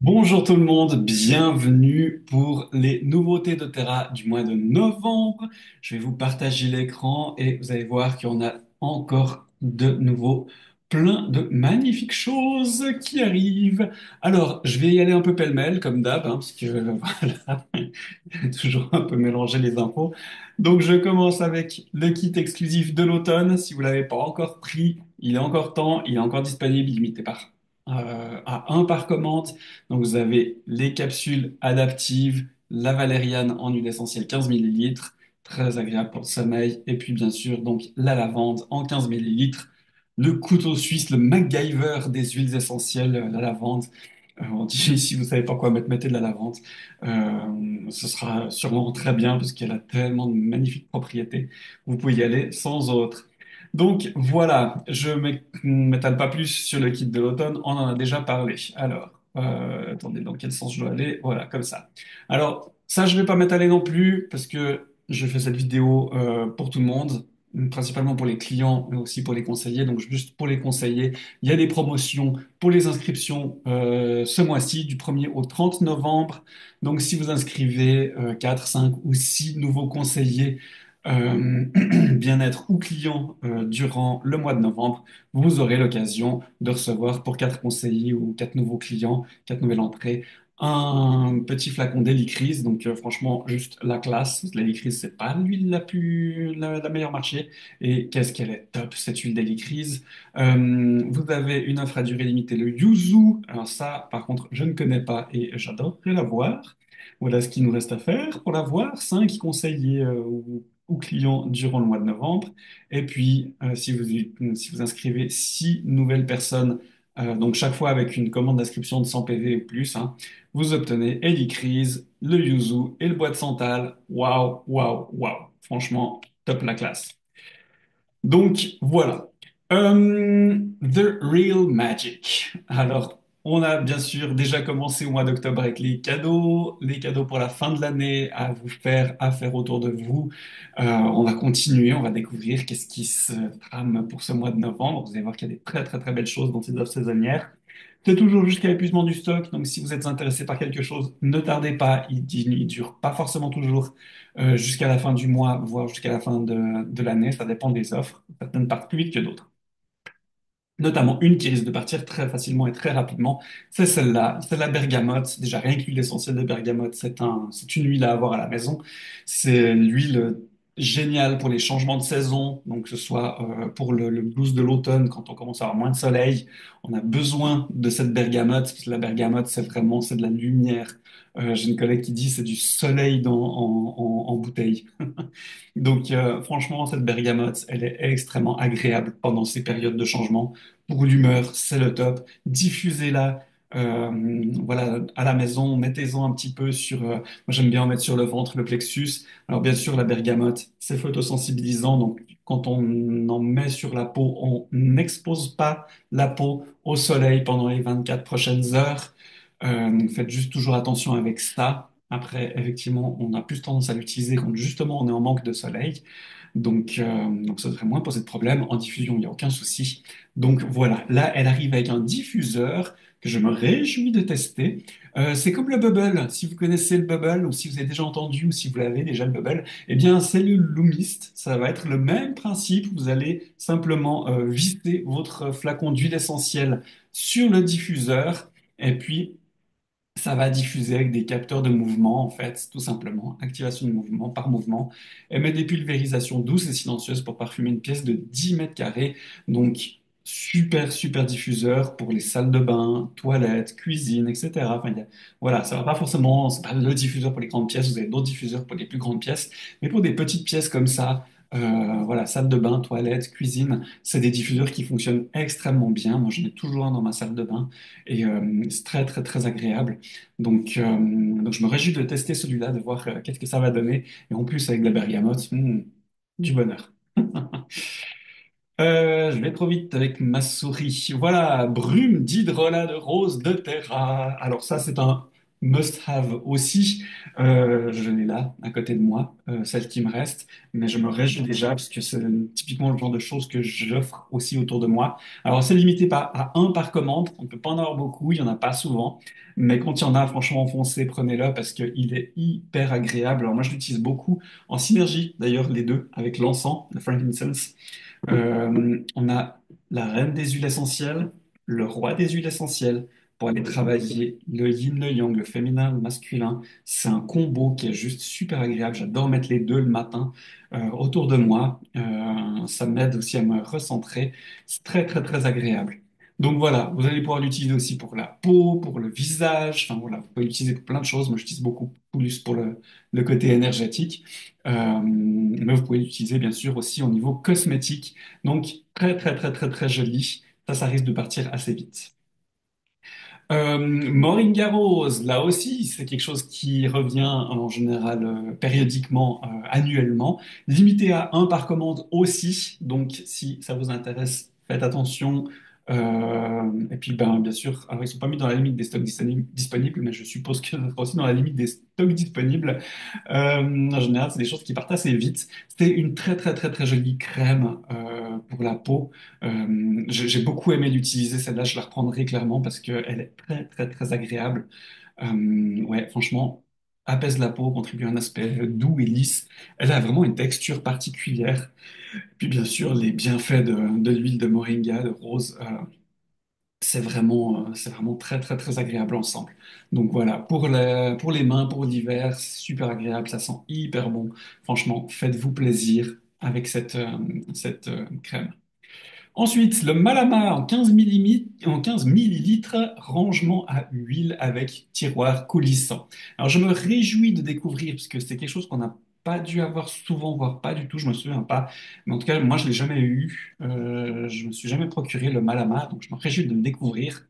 Bonjour tout le monde, bienvenue pour les nouveautés de Terra du mois de novembre. Je vais vous partager l'écran et vous allez voir qu'il y en a encore de nouveau plein de magnifiques choses qui arrivent. Alors, je vais y aller un peu pêle-mêle comme d'hab, parce que voilà, j'ai toujours un peu mélangé les infos. Donc, je commence avec le kit exclusif de l'automne. Si vous l'avez pas encore pris, il est encore temps, il est encore disponible, limité à un par commande. Donc, vous avez les capsules adaptives, la valériane en huile essentielle 15 millilitres, très agréable pour le sommeil. Et puis, bien sûr, donc la lavande en 15 millilitres. Le couteau suisse, le MacGyver des huiles essentielles, la lavande. On dit, si vous savez pas quoi mettre, mettez de la lavande. Ce sera sûrement très bien parce qu'elle a tellement de magnifiques propriétés. Vous pouvez y aller sans autre. Donc voilà, je ne m'étale pas plus sur le kit de l'automne, on en a déjà parlé. Alors, attendez, dans quel sens je dois aller? Voilà, comme ça. Alors, ça, je vais pas m'étaler non plus parce que je fais cette vidéo pour tout le monde, principalement pour les clients, mais aussi pour les conseillers. Donc, juste pour les conseillers, il y a des promotions pour les inscriptions ce mois-ci, du 1er au 30 novembre. Donc, si vous inscrivez 4, 5 ou 6 nouveaux conseillers, bien-être ou clients durant le mois de novembre, vous aurez l'occasion de recevoir pour 4 conseillers ou 4 nouveaux clients, 4 nouvelles entrées, un petit flacon d'hélicryse. Donc franchement, juste la classe. L'hélicryse, c'est pas l'huile la meilleure marché. Et qu'est-ce qu'elle est top, cette huile d'hélicryse. Vous avez une offre à durée limitée, le yuzu. Alors ça, par contre, je ne connais pas et j'adorerais la voir. Voilà ce qu'il nous reste à faire pour la voir. 5 conseillers ou clients durant le mois de novembre. Et puis, si vous inscrivez 6 nouvelles personnes, donc chaque fois avec une commande d'inscription de 100 PV ou plus, vous obtenez Helicrise, le Yuzu et le bois de santal. Waouh, waouh, waouh. Franchement, top la classe. Donc voilà. The Real Magic. Alors, on a bien sûr déjà commencé au mois d'octobre avec les cadeaux pour la fin de l'année à vous faire, à faire autour de vous. On va continuer, on va découvrir qu'est-ce qui se trame pour ce mois de novembre. Vous allez voir qu'il y a des très très très belles choses dans ces offres saisonnières. C'est toujours jusqu'à l'épuisement du stock, donc si vous êtes intéressé par quelque chose, ne tardez pas, il dure pas forcément toujours jusqu'à la fin du mois, voire jusqu'à la fin de l'année, ça dépend des offres. Certaines partent plus vite que d'autres. Notamment une qui risque de partir très facilement et très rapidement, c'est celle-là, c'est la bergamote. Déjà, rien que l'huile essentielle de bergamote, c'est une huile à avoir à la maison. C'est l'huile géniale pour les changements de saison, donc que ce soit pour le blues de l'automne, quand on commence à avoir moins de soleil, on a besoin de cette bergamote, parce que la bergamote, c'est de la lumière. J'ai une collègue qui dit c'est du soleil en bouteille. Donc, franchement, cette bergamote, elle est extrêmement agréable pendant ces périodes de changement. Pour l'humeur, c'est le top. Diffusez-la, voilà, à la maison. Mettez-en un petit peu sur. Moi, j'aime bien en mettre sur le ventre, le plexus. Alors, bien sûr, la bergamote, c'est photosensibilisant. Donc, quand on en met sur la peau, on n'expose pas la peau au soleil pendant les 24 prochaines heures. Donc faites juste toujours attention avec ça. Après, effectivement, on a plus tendance à l'utiliser quand justement on est en manque de soleil. Donc ça devrait moins poser de problème. En diffusion, il n'y a aucun souci. Donc voilà, là, elle arrive avec un diffuseur que je me réjouis de tester. C'est comme le bubble. Si vous connaissez le bubble, ou si vous avez déjà entendu, ou si vous l'avez déjà le bubble, eh bien, c'est le Lumist. Ça va être le même principe. Vous allez simplement visser votre flacon d'huile essentielle sur le diffuseur. Et puis, ça va diffuser avec des capteurs de mouvement, en fait, tout simplement. Activation de mouvement par mouvement. Émet des pulvérisations douces et silencieuses pour parfumer une pièce de 10 mètres carrés. Donc, super, super diffuseur pour les salles de bain, toilettes, cuisine, etc. Enfin, voilà, ça va pas forcément, c'est pas le diffuseur pour les grandes pièces, vous avez d'autres diffuseurs pour les plus grandes pièces. Mais pour des petites pièces comme ça, voilà, salle de bain, toilette, cuisine, c'est des diffuseurs qui fonctionnent extrêmement bien. Moi, j'en ai toujours un dans ma salle de bain et c'est très, très, très agréable. Donc je me réjouis de tester celui-là, de voir qu'est-ce que ça va donner. Et en plus, avec de la bergamote, du bonheur. Je vais trop vite avec ma souris. Voilà, brume d'hydrolat de rose de Terra. Alors ça, c'est un must-have aussi. Je l'ai là, à côté de moi, celle qui me reste, mais je me réjouis déjà parce que c'est typiquement le genre de choses que j'offre aussi autour de moi. Alors, c'est limité pas à un par commande, on ne peut pas en avoir beaucoup, il n'y en a pas souvent, mais quand il y en a, franchement, foncez, prenez-le parce qu'il est hyper agréable. Alors, moi, je l'utilise beaucoup en synergie, d'ailleurs, les deux, avec l'encens, le frankincense. On a la reine des huiles essentielles, le roi des huiles essentielles pour aller travailler le yin, le yang, le féminin, le masculin. C'est un combo qui est juste super agréable. J'adore mettre les deux le matin autour de moi. Ça m'aide aussi à me recentrer. C'est très, très, très agréable. Donc voilà, vous allez pouvoir l'utiliser aussi pour la peau, pour le visage. Enfin voilà, vous pouvez l'utiliser pour plein de choses. Moi, j'utilise beaucoup plus pour le côté énergétique. Mais vous pouvez l'utiliser bien sûr aussi au niveau cosmétique. Donc très, très, très, très, très joli. Ça risque de partir assez vite. Moringa Rose, là aussi, c'est quelque chose qui revient en général périodiquement, annuellement, limité à un par commande aussi. Donc, si ça vous intéresse, faites attention. Et puis, ben, bien sûr, alors ils sont pas mis dans la limite des stocks disponibles, mais je suppose que ça sera aussi dans la limite des stocks disponibles. En général, c'est des choses qui partent assez vite. C'était une très, très, très, très jolie crème pour la peau. J'ai beaucoup aimé l'utiliser, celle-là, je la reprendrai clairement parce qu'elle est très, très, très agréable. Ouais, franchement, apaise la peau, contribue à un aspect doux et lisse. Elle a vraiment une texture particulière. Puis bien sûr, les bienfaits de l'huile de moringa, de rose, c'est vraiment très, très, très agréable ensemble. Donc voilà, pour les mains, pour l'hiver, c'est super agréable, ça sent hyper bon. Franchement, faites-vous plaisir avec cette crème. Ensuite, le Malama en 15 millilitres, rangement à huile avec tiroir coulissant. Alors, je me réjouis de découvrir, parce que c'est quelque chose qu'on n'a pas dû avoir souvent, voire pas du tout, je me souviens pas. Mais en tout cas, moi, je l'ai jamais eu. Je me suis jamais procuré le Malama, donc je me réjouis de le découvrir.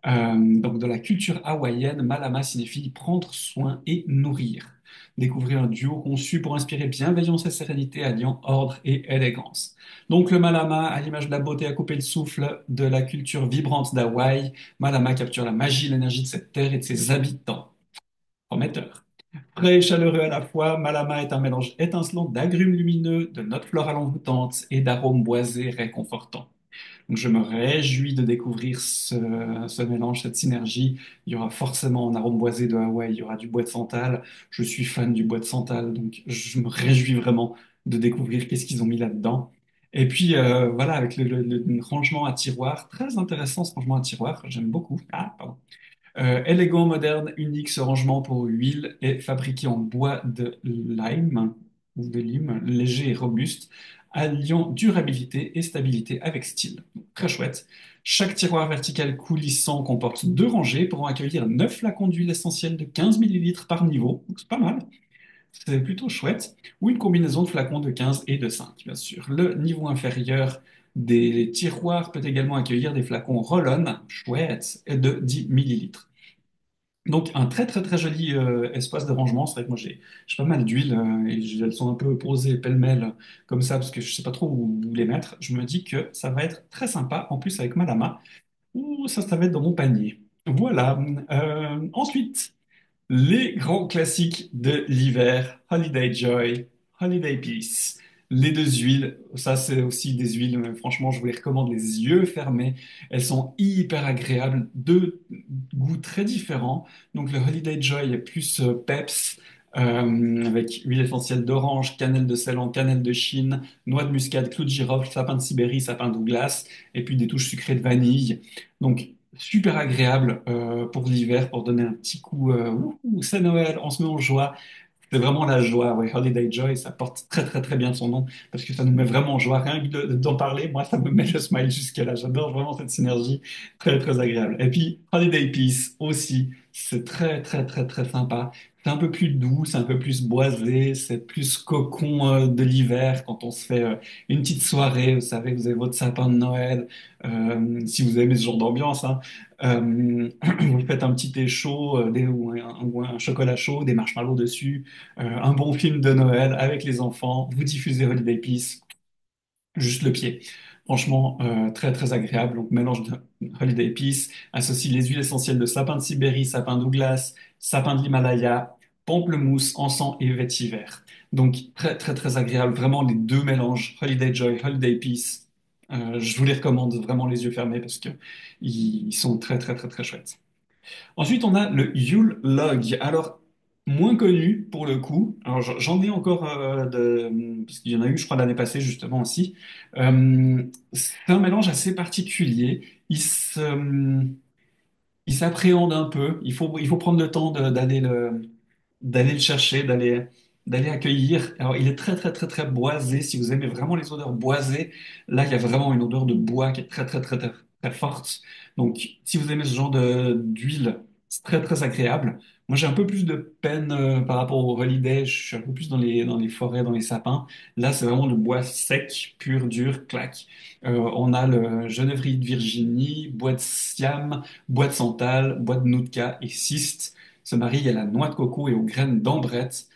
Donc, de la culture hawaïenne, Malama signifie prendre soin et nourrir. Découvrir un duo conçu pour inspirer bienveillance et sérénité, alliant ordre et élégance. Donc, le Malama, à l'image de la beauté à couper le souffle de la culture vibrante d'Hawaï, Malama capture la magie et l'énergie de cette terre et de ses habitants. Prometteur. Frais et chaleureux à la fois, Malama est un mélange étincelant d'agrumes lumineux, de notes florales envoûtantes et d'arômes boisés réconfortants. Donc, je me réjouis de découvrir ce mélange, cette synergie. Il y aura forcément un arôme boisé de Hawaï, il y aura du bois de santal. Je suis fan du bois de santal, donc je me réjouis vraiment de découvrir qu'est-ce qu'ils ont mis là-dedans. Et puis voilà, avec le rangement à tiroir, très intéressant ce rangement à tiroir, j'aime beaucoup. Ah, pardon. Élégant, moderne, unique, ce rangement pour huile est fabriqué en bois de lime ou de lime, léger et robuste, alliant durabilité et stabilité avec style. Donc, très chouette. Chaque tiroir vertical coulissant comporte deux rangées pouvant accueillir 9 flacons d'huile essentielle de 15 millilitres par niveau. Donc c'est pas mal. C'est plutôt chouette. Ou une combinaison de flacons de 15 et de 5, bien sûr. Le niveau inférieur des tiroirs peut également accueillir des flacons Roll-On, chouette, de 10 millilitres. Donc un très très très joli espace de rangement. C'est vrai que moi j'ai pas mal d'huile elles sont un peu posées pêle-mêle comme ça parce que je sais pas trop où les mettre. Je me dis que ça va être très sympa en plus avec ma lama. Ouh, ça va être dans mon panier. Voilà. Ensuite, les grands classiques de l'hiver, Holiday Joy, Holiday Peace. Les deux huiles, ça c'est aussi des huiles, franchement, je vous les recommande les yeux fermés. Elles sont hyper agréables, deux goûts très différents. Donc le Holiday Joy est plus peps, avec huile essentielle d'orange, cannelle de Ceylan, cannelle de Chine, noix de muscade, clou de girofle, sapin de Sibérie, sapin Douglas, et puis des touches sucrées de vanille. Donc super agréable pour l'hiver, pour donner un petit coup. Ouh, c'est Noël, on se met en joie. C'est vraiment la joie, ouais. Holiday Joy, ça porte très très très bien son nom parce que ça nous met vraiment en joie. Rien que d'en parler, moi, ça me met le smile jusque là. J'adore vraiment cette synergie, très très agréable. Et puis Holiday Peace aussi, c'est très très très très sympa. C'est un peu plus doux, c'est un peu plus boisé, c'est plus cocon de l'hiver quand on se fait une petite soirée. Vous savez, vous avez votre sapin de Noël, si vous aimez ce genre d'ambiance, hein. Vous faites un petit thé chaud ou un chocolat chaud, des marshmallows dessus, un bon film de Noël avec les enfants, vous diffusez Holiday Peace, juste le pied. Franchement, très très agréable. Donc mélange de Holiday Peace, associe les huiles essentielles de sapin de Sibérie, sapin Douglas, sapin de l'Himalaya, pamplemousse, encens et vétiver. Donc très très très agréable. Vraiment les deux mélanges, Holiday Joy, Holiday Peace. Je vous les recommande vraiment les yeux fermés parce que ils sont très très très très chouettes. Ensuite, on a le Yule Log. Alors, moins connu pour le coup. Alors, j'en ai encore parce qu'il y en a eu, je crois, l'année passée justement aussi. C'est un mélange assez particulier. Il s'appréhende un peu. Il faut prendre le temps d'aller le chercher, d'aller accueillir. Alors, il est très, très, très, très boisé. Si vous aimez vraiment les odeurs boisées, là, il y a vraiment une odeur de bois qui est très, très, très, très, très forte. Donc, si vous aimez ce genre d'huile, c'est très, très agréable. Moi, j'ai un peu plus de peine par rapport au Holiday. Je suis un peu plus dans les forêts, dans les sapins. Là, c'est vraiment le bois sec, pur, dur, clac. On a le genévrier de Virginie, bois de Siam, bois de santal, bois de Nootka et cyste se marient à la noix de coco et aux graines d'ambrette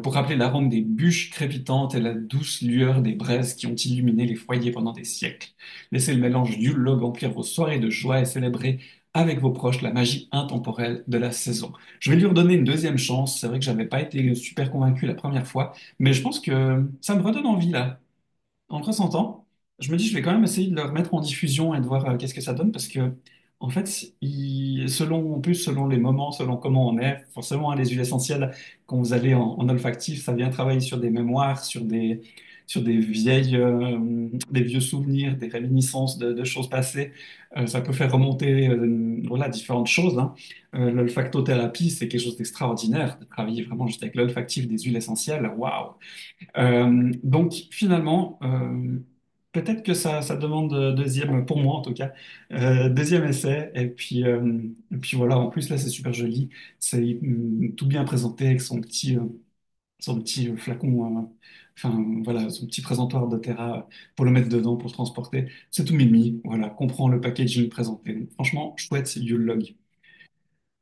pour rappeler l'arôme des bûches crépitantes et la douce lueur des braises qui ont illuminé les foyers pendant des siècles. Laissez le mélange du log emplir vos soirées de joie et célébrer avec vos proches la magie intemporelle de la saison. Je vais lui redonner une deuxième chance. C'est vrai que j'avais pas été super convaincu la première fois, mais je pense que ça me redonne envie là en le ressentant, je me dis, je vais quand même essayer de le remettre en diffusion et de voir qu'est-ce que ça donne parce que, en fait, selon, en plus, selon les moments, selon comment on est, forcément, hein, les huiles essentielles, quand vous allez en olfactif, ça vient travailler sur des mémoires, sur des vieux souvenirs, des réminiscences de choses passées. Ça peut faire remonter, voilà, différentes choses, hein. L'olfactothérapie, c'est quelque chose d'extraordinaire, de travailler vraiment juste avec l'olfactif des huiles essentielles. Waouh! Donc finalement, peut-être que ça demande deuxième, pour moi en tout cas, deuxième essai. Et puis voilà, en plus là c'est super joli, c'est tout bien présenté avec son petit flacon, enfin voilà, son petit présentoir de pour le mettre dedans, pour le transporter. C'est tout mimi, voilà, comprend le packaging présenté. Donc, franchement, chouette, c'est Yule.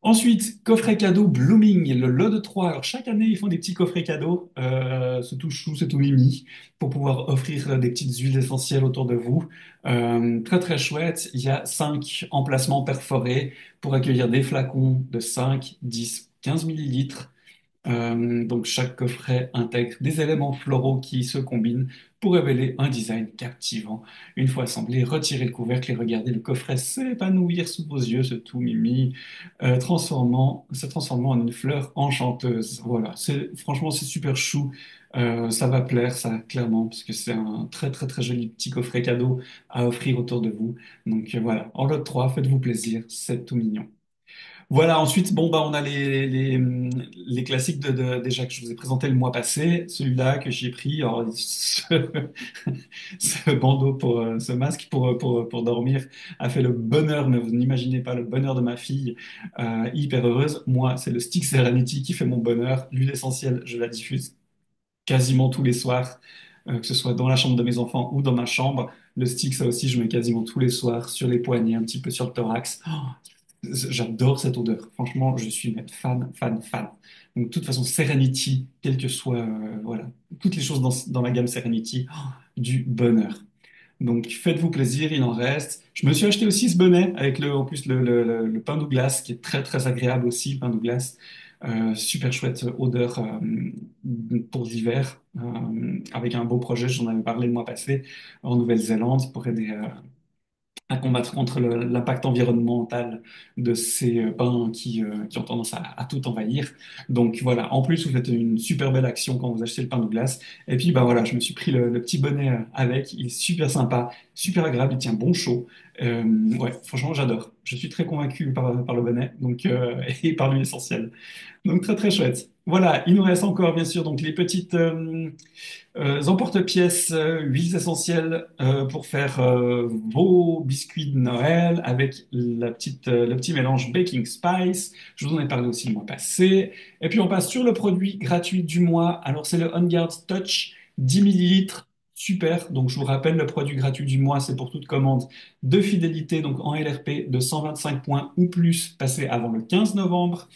Ensuite, coffret cadeau Blooming, le lot de 3. Alors, chaque année, ils font des petits coffrets cadeaux. C'est tout chou, c'est tout mimi, pour pouvoir offrir des petites huiles essentielles autour de vous. Très, très chouette. Il y a 5 emplacements perforés pour accueillir des flacons de 5, 10, 15 millilitres. Donc chaque coffret intègre des éléments floraux qui se combinent pour révéler un design captivant. Une fois assemblé, retirez le couvercle et regardez le coffret s'épanouir sous vos yeux, ce tout mimi, se transformant en une fleur enchanteuse. Voilà, franchement c'est super chou. Ça va plaire, ça clairement, parce que c'est un très très très joli petit coffret cadeau à offrir autour de vous. Donc voilà, en lot 3, faites-vous plaisir, c'est tout mignon. Voilà, ensuite, bon, bah, on a les classiques déjà que je vous ai présenté le mois passé. Celui-là que j'ai pris, alors, ce bandeau ce masque pour dormir a fait le bonheur, mais vous n'imaginez pas le bonheur de ma fille, hyper heureuse. Moi, c'est le Stick Serenity qui fait mon bonheur. L'huile essentielle, je la diffuse quasiment tous les soirs, que ce soit dans la chambre de mes enfants ou dans ma chambre. Le stick, ça aussi, je mets quasiment tous les soirs sur les poignets, un petit peu sur le thorax. J'adore cette odeur. Franchement, je suis mais fan, fan, fan. Donc, de toute façon, Serenity, quel que soit, voilà, toutes les choses dans la gamme Serenity, du bonheur. Donc, faites-vous plaisir, il en reste. Je me suis acheté aussi ce bonnet avec en plus le pain Douglas, qui est très, très agréable aussi, le pain Douglas. Super chouette odeur pour l'hiver, avec un beau projet, j'en avais parlé le mois passé, en Nouvelle-Zélande, pour aider à combattre contre l'impact environnemental de ces pains qui ont tendance à tout envahir. Donc voilà, en plus, vous faites une super belle action quand vous achetez le pain de glace. Et puis bah voilà, je me suis pris le petit bonnet avec. Il est super sympa, super agréable, il tient bon chaud. Ouais, franchement, j'adore. Je suis très convaincu par le bonnet donc, et par l'huile essentielle. Donc très très chouette. Voilà, il nous reste encore bien sûr donc les petites emporte-pièces, huiles essentielles pour faire vos biscuits de Noël avec le petit mélange baking spice. Je vous en ai parlé aussi le mois passé. Et puis on passe sur le produit gratuit du mois. Alors c'est le On Guard Touch 10 millilitres. Super. Donc je vous rappelle, le produit gratuit du mois, c'est pour toute commande de fidélité, donc en LRP de 125 points ou plus passé avant le 15 novembre.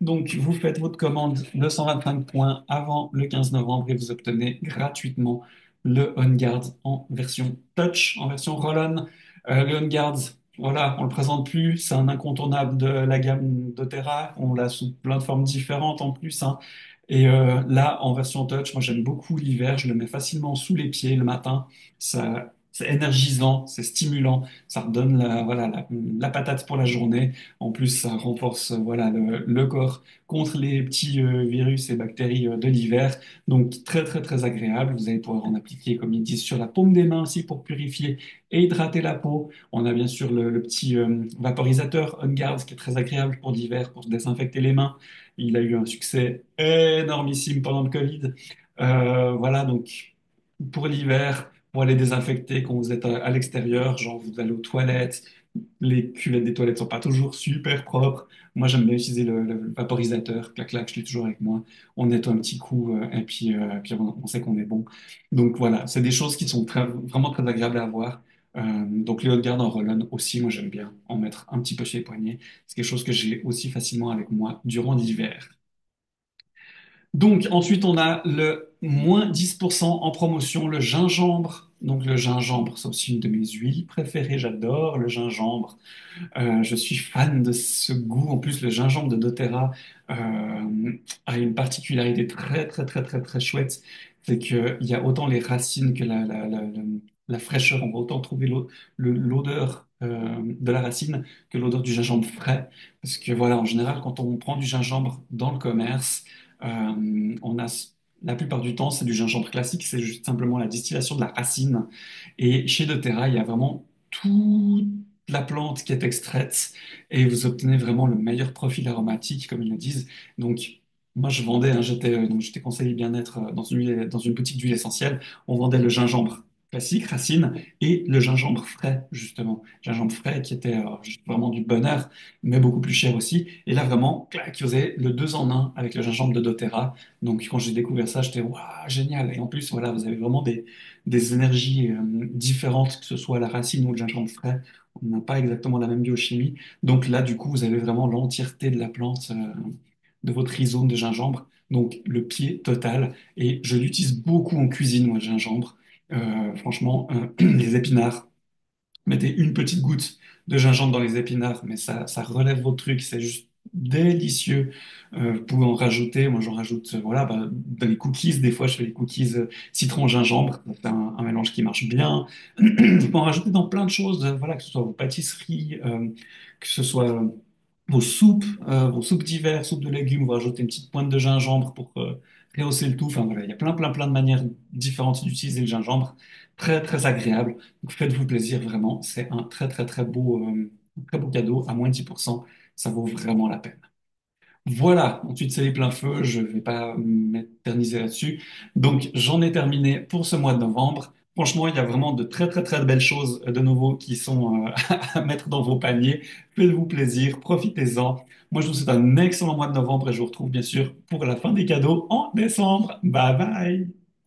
Donc, vous faites votre commande de 125 points avant le 15 novembre et vous obtenez gratuitement le On Guard en version touch, en version roll-on. Le On Guard, voilà, on le présente plus, c'est un incontournable de la gamme doTERRA. On l'a sous plein de formes différentes en plus, hein. Et là, en version touch, moi j'aime beaucoup l'hiver, je le mets facilement sous les pieds le matin. Ça, c'est énergisant, c'est stimulant, ça redonne voilà, la patate pour la journée. En plus, ça renforce voilà, le corps contre les petits virus et bactéries de l'hiver. Donc très très très agréable. Vous allez pouvoir en appliquer, comme ils disent, sur la paume des mains aussi pour purifier et hydrater la peau. On a bien sûr le petit vaporisateur On Guard qui est très agréable pour l'hiver, pour se désinfecter les mains. Il a eu un succès énormissime pendant le Covid. Voilà, donc pour l'hiver, pour aller désinfecter quand vous êtes à l'extérieur, genre vous allez aux toilettes, les cuvettes des toilettes sont pas toujours super propres. Moi, j'aime bien utiliser le vaporisateur, clac clac, je l'ai toujours avec moi. On nettoie un petit coup puis on sait qu'on est bon. Donc voilà, c'est des choses qui sont vraiment très agréables à avoir. Donc les hautes gardes en roll aussi, moi j'aime bien en mettre un petit peu chez les poignets. C'est quelque chose que j'ai aussi facilement avec moi durant l'hiver. Donc, ensuite, on a le moins 10% en promotion, le gingembre. Donc, le gingembre, c'est aussi une de mes huiles préférées. J'adore le gingembre. Je suis fan de ce goût. En plus, le gingembre de doTERRA a une particularité très, très, très, très, très chouette. C'est qu'il y a autant les racines que la fraîcheur. On va autant trouver l'odeur de la racine que l'odeur du gingembre frais. Parce que voilà, en général, quand on prend du gingembre dans le commerce, on a la plupart du temps, c'est du gingembre classique, c'est juste simplement la distillation de la racine. Et chez doTERRA, il y a vraiment toute la plante qui est extraite et vous obtenez vraiment le meilleur profil aromatique, comme ils le disent. Donc, moi, je vendais, hein, j'étais conseiller bien-être dans une boutique d'huile essentielle. On vendait le gingembre classique, racine, et le gingembre frais, justement. Gingembre frais qui était juste vraiment du bonheur, mais beaucoup plus cher aussi. Et là, vraiment, clac, vous avez le deux en un avec le gingembre de doTERRA. Donc, quand j'ai découvert ça, j'étais, waouh, génial. Et en plus, voilà, vous avez vraiment des énergies différentes, que ce soit la racine ou le gingembre frais. On n'a pas exactement la même biochimie. Donc là, du coup, vous avez vraiment l'entièreté de la plante, de votre rhizome de gingembre. Donc le pied total. Et je l'utilise beaucoup en cuisine, moi, le gingembre. Franchement, les épinards. Mettez une petite goutte de gingembre dans les épinards, mais ça relève votre truc, c'est juste délicieux. Vous pouvez en rajouter, moi j'en rajoute, voilà, bah, dans les cookies, des fois je fais les cookies citron-gingembre, c'est un mélange qui marche bien. Vous pouvez en rajouter dans plein de choses, voilà, que ce soit vos pâtisseries, que ce soit vos soupes d'hiver, soupes de légumes, vous rajoutez une petite pointe de gingembre pour rehausser le tout. Enfin voilà, il y a plein de manières différentes d'utiliser le gingembre, très très agréable. Donc faites-vous plaisir vraiment, c'est un très beau cadeau à moins de 10%, ça vaut vraiment la peine. Voilà, ensuite c'est les pleins feux, je ne vais pas m'éterniser là-dessus. Donc j'en ai terminé pour ce mois de novembre. Franchement, il y a vraiment de très très très belles choses de nouveau qui sont à mettre dans vos paniers. Faites-vous plaisir, profitez-en. Moi je vous souhaite un excellent mois de novembre et je vous retrouve bien sûr pour la fin des cadeaux en décembre. Bye bye!